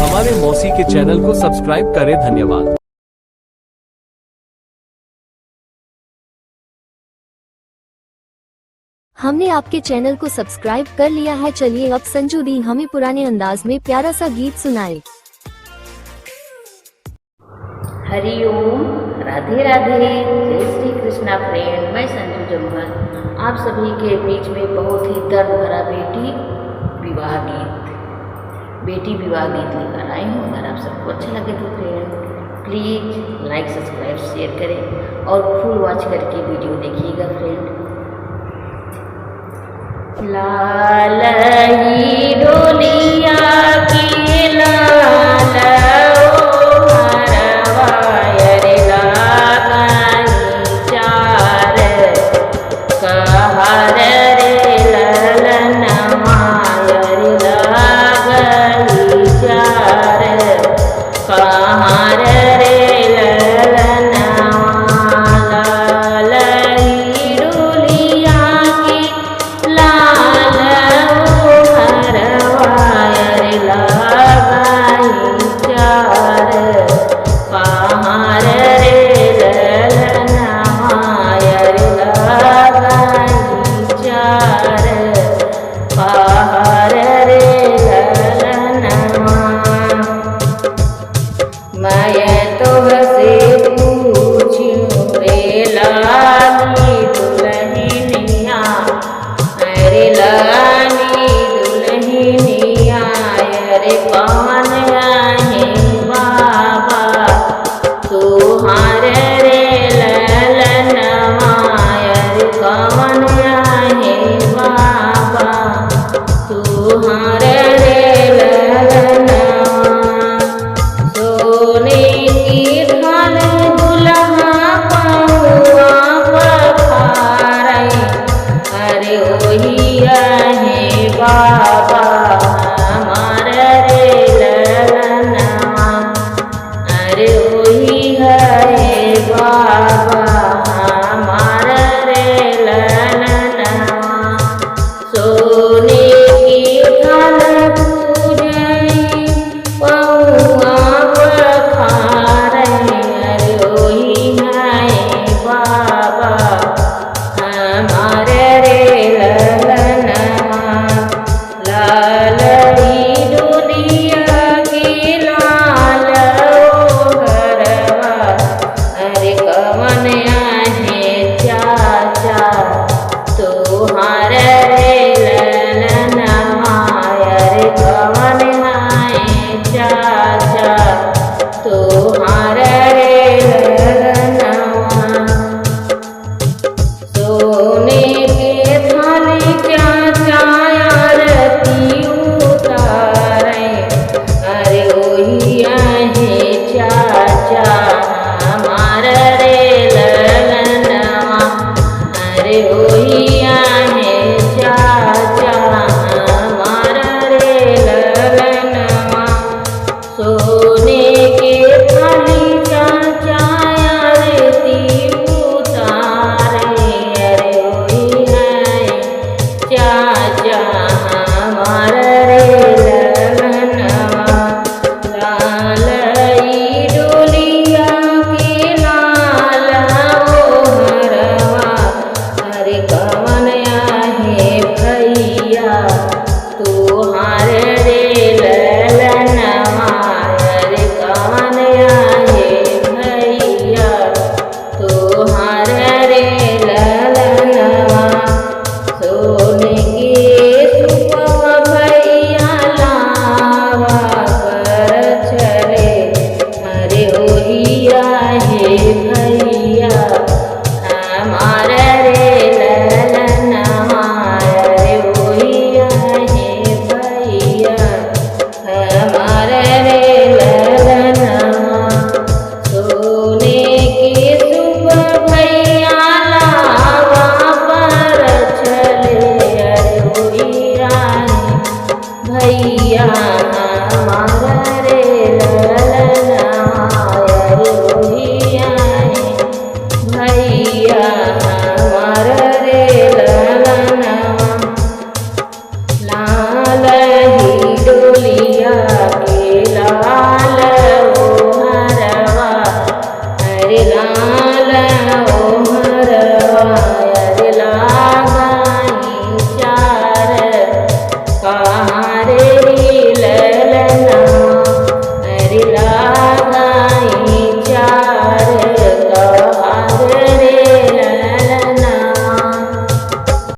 हमारे मौसी के चैनल को सब्सक्राइब करें। धन्यवाद। हमने आपके चैनल को सब्सक्राइब कर लिया है। चलिए अब संजू दी हमें पुराने अंदाज में प्यारा सा गीत सुनाए। हरि ओम, राधे राधे, जय श्री कृष्णा फ्रेंड। मैं संजू जम्मल आप सभी के बीच में बहुत ही दर्द भरा बेटी विवाह गीत लेकर आई हूँ। अगर आप सबको अच्छा लगे तो friend please like subscribe share करें और फुल वॉच करके वीडियो देखिएगा फ्रेंड। लाल ही डोलिया की लाल Come on.